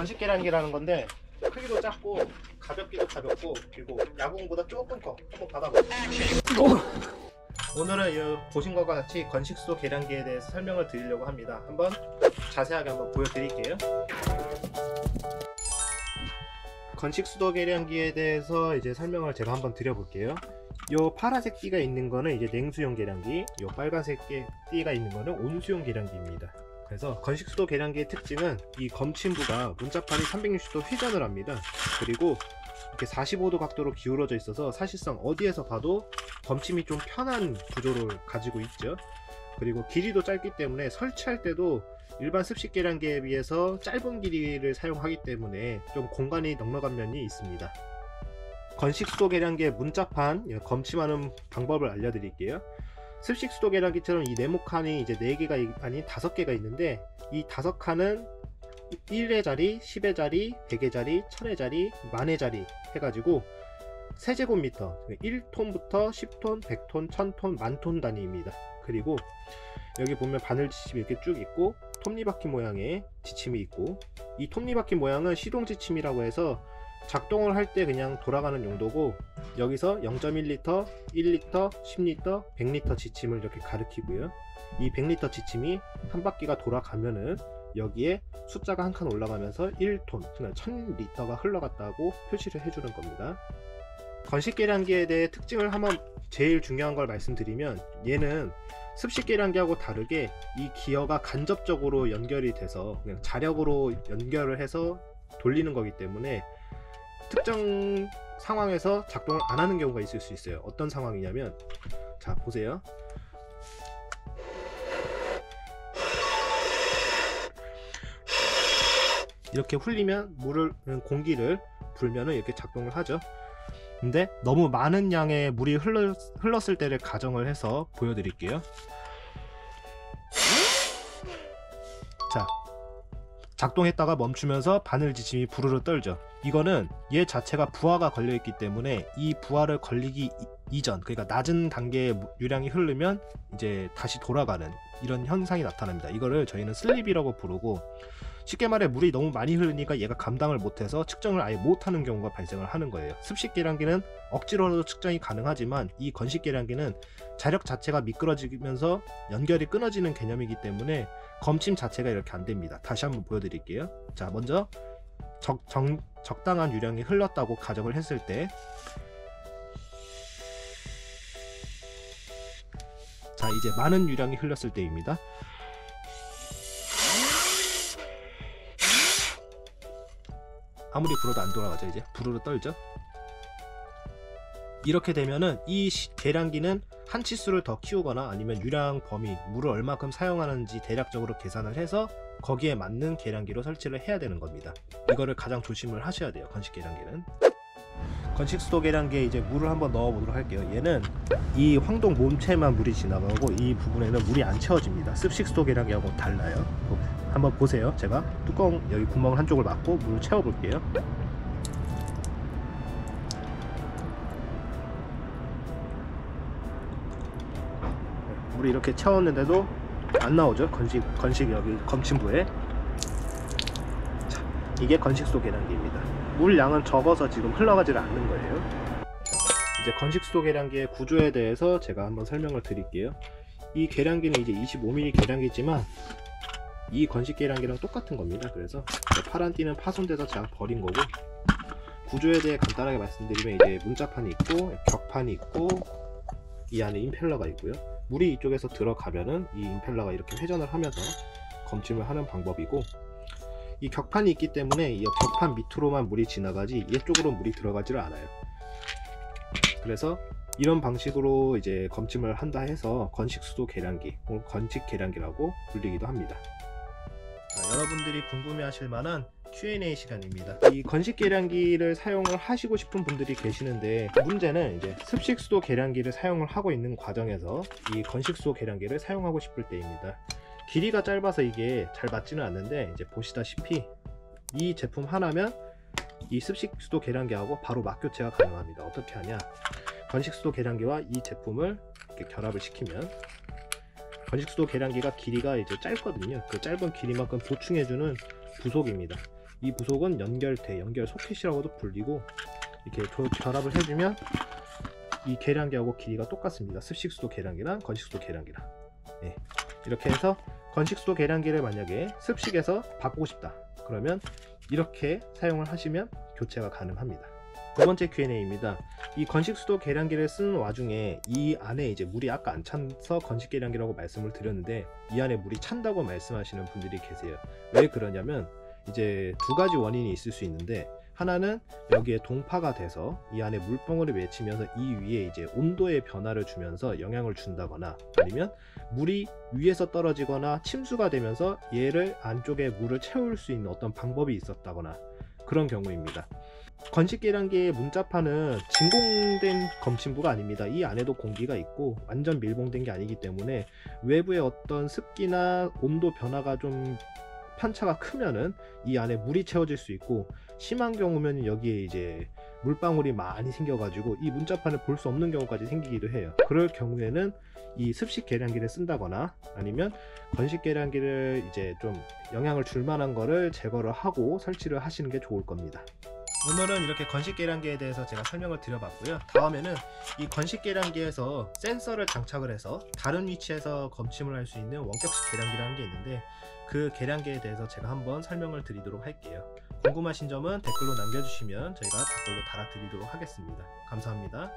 건식 계량기라는 건데 크기도 작고 가볍기도 가볍고 그리고 야구공보다 조금 커. 한번 받아보세요. 오늘은 보신 것과 같이 건식수도 계량기에 대해서 설명을 드리려고 합니다. 한번 자세하게 한번 보여드릴게요. 건식수도 계량기에 대해서 이제 설명을 제가 한번 드려볼게요. 요 파란색 띠가 있는 거는 이제 냉수용 계량기, 요 빨간색 띠가 있는 거는 온수용 계량기입니다. 그래서 건식수도 계량기의 특징은 이 검침부가 문자판이 360도 회전을 합니다. 그리고 이렇게 45도 각도로 기울어져 있어서 사실상 어디에서 봐도 검침이 좀 편한 구조를 가지고 있죠. 그리고 길이도 짧기 때문에 설치할 때도 일반 습식 계량기에 비해서 짧은 길이를 사용하기 때문에 좀 공간이 넉넉한 면이 있습니다. 건식수도 계량기의 문자판 검침하는 방법을 알려드릴게요. 습식 수도 계량기처럼 이 네모칸이 이제 4개가 아닌 5개가 있는데, 이 5칸은 1의 자리, 10의 자리, 100의 자리, 1000의 자리, 10,000의 자리 해가지고 세제곱미터 1톤부터 10톤, 100톤, 1000톤, 10,000톤 단위입니다. 그리고 여기 보면 바늘 지침이 이렇게 쭉 있고 톱니바퀴 모양의 지침이 있고, 이 톱니바퀴 모양은 시동 지침이라고 해서 작동을 할 때 그냥 돌아가는 용도고, 여기서 0.1리터, 1리터, 10리터, 100리터 지침을 이렇게 가리키고요. 이 100리터 지침이 한 바퀴가 돌아가면은 여기에 숫자가 한 칸 올라가면서 1톤, 그냥 1000리터가 흘러갔다고 표시를 해주는 겁니다. 건식 계량기에 대해 특징을 한번 제일 중요한 걸 말씀드리면, 얘는 습식 계량기하고 다르게 이 기어가 간접적으로 연결이 돼서 그냥 자력으로 연결을 해서 돌리는 거기 때문에 특정 상황에서 작동을 안 하는 경우가 있을 수 있어요. 어떤 상황이냐면, 자 보세요. 이렇게 흘리면 공기를 불면은 이렇게 작동을 하죠. 근데 너무 많은 양의 물이 흘렀을 때를 가정을 해서 보여드릴게요. 자, 작동했다가 멈추면서 바늘 지침이 부르르 떨죠. 이거는 얘 자체가 부하가 걸려 있기 때문에 이 부하를 걸리기 이전, 그러니까 낮은 단계의 유량이 흐르면 이제 다시 돌아가는 이런 현상이 나타납니다. 이거를 저희는 슬립이라고 부르고, 쉽게 말해 물이 너무 많이 흐르니까 얘가 감당을 못해서 측정을 아예 못하는 경우가 발생을 하는 거예요. 습식 계량기는 억지로라도 측정이 가능하지만, 이 건식 계량기는 자력 자체가 미끄러지면서 연결이 끊어지는 개념이기 때문에 검침 자체가 이렇게 안 됩니다. 다시 한번 보여드릴게요. 자, 먼저 적당한 유량이 흘렀다고 가정을 했을 때, 자 이제 많은 유량이 흘렀을 때입니다. 아무리 불어도 안 돌아가죠. 이제 부르르 떨죠. 이렇게 되면은 이 계량기는 한 치수를 더 키우거나 아니면 유량 범위, 물을 얼마큼 사용하는지 대략적으로 계산을 해서 거기에 맞는 계량기로 설치를 해야 되는 겁니다. 이거를 가장 조심을 하셔야 돼요. 건식 계량기는. 건식 수도 계량기에 이제 물을 한번 넣어 보도록 할게요. 얘는 이 황동 몸체만 물이 지나가고 이 부분에는 물이 안 채워집니다. 습식 수도 계량기하고 달라요. 한번 보세요. 제가 뚜껑 여기 구멍 한쪽을 막고 물을 채워 볼게요. 물이 이렇게 채웠는데도 안 나오죠. 건식 여기 검침부에. 자, 이게 건식수도 계량기입니다. 물 양은 적어서 지금 흘러가지를 않는 거예요. 이제 건식수도 계량기의 구조에 대해서 제가 한번 설명을 드릴게요. 이 계량기는 이제 25mm 계량기지만 이 건식 계량기랑 똑같은 겁니다. 그래서 파란 띠는 파손돼서 제가 버린 거고, 구조에 대해 간단하게 말씀드리면 이제 문자판이 있고 격판이 있고 이 안에 임펠러가 있고요. 물이 이쪽에서 들어가면은 이 임펠러가 이렇게 회전을 하면서 검침을 하는 방법이고, 이 격판이 있기 때문에 이 격판 밑으로만 물이 지나가지 이쪽으로 물이 들어가지를 않아요. 그래서 이런 방식으로 이제 검침을 한다 해서 건식수도 계량기 혹은 건식 계량기라고 불리기도 합니다. 자, 여러분들이 궁금해하실 만한 Q&A 시간입니다. 이 건식 계량기를 사용을 하시고 싶은 분들이 계시는데, 문제는 이제 습식 수도 계량기를 사용을 하고 있는 과정에서 이 건식 수도 계량기를 사용하고 싶을 때입니다. 길이가 짧아서 이게 잘 맞지는 않는데, 이제 보시다시피 이 제품 하나면 이 습식 수도 계량기하고 바로 맞교체가 가능합니다. 어떻게 하냐, 건식 수도 계량기와 이 제품을 이렇게 결합을 시키면, 건식 수도 계량기가 길이가 이제 짧거든요. 그 짧은 길이만큼 보충해주는 부속입니다. 이 부속은 연결대, 연결 소켓이라고도 불리고 이렇게 결합을 해주면 이 계량기하고 길이가 똑같습니다. 습식수도 계량기랑 건식수도 계량기랑. 예, 이렇게 해서 건식수도 계량기를 만약에 습식에서 바꾸고 싶다 그러면 이렇게 사용을 하시면 교체가 가능합니다. 두 번째 Q&A입니다. 이 건식수도 계량기를 쓰는 와중에 이 안에 이제 물이 아까 안 차서 건식 계량기라고 말씀을 드렸는데 이 안에 물이 찬다고 말씀하시는 분들이 계세요. 왜 그러냐면 이제 두 가지 원인이 있을 수 있는데, 하나는 여기에 동파가 돼서 이 안에 물방울이 맺히면서 이 위에 이제 온도의 변화를 주면서 영향을 준다거나, 아니면 물이 위에서 떨어지거나 침수가 되면서 얘를 안쪽에 물을 채울 수 있는 어떤 방법이 있었다거나 그런 경우입니다. 건식 계량기의 문자판은 진공된 검침부가 아닙니다. 이 안에도 공기가 있고 완전 밀봉된 게 아니기 때문에 외부의 어떤 습기나 온도 변화가 좀 편차가 크면은 이 안에 물이 채워질 수 있고, 심한 경우면 여기에 이제 물방울이 많이 생겨가지고 이 문자판을 볼 수 없는 경우까지 생기기도 해요. 그럴 경우에는 이 습식 계량기를 쓴다거나 아니면 건식 계량기를 이제 좀 영향을 줄 만한 거를 제거를 하고 설치를 하시는 게 좋을 겁니다. 오늘은 이렇게 건식 계량기에 대해서 제가 설명을 드려봤고요. 다음에는 이 건식 계량기에서 센서를 장착을 해서 다른 위치에서 검침을 할 수 있는 원격식 계량기라는 게 있는데, 그 계량기에 대해서 제가 한번 설명을 드리도록 할게요. 궁금하신 점은 댓글로 남겨주시면 저희가 댓글로 달아드리도록 하겠습니다. 감사합니다.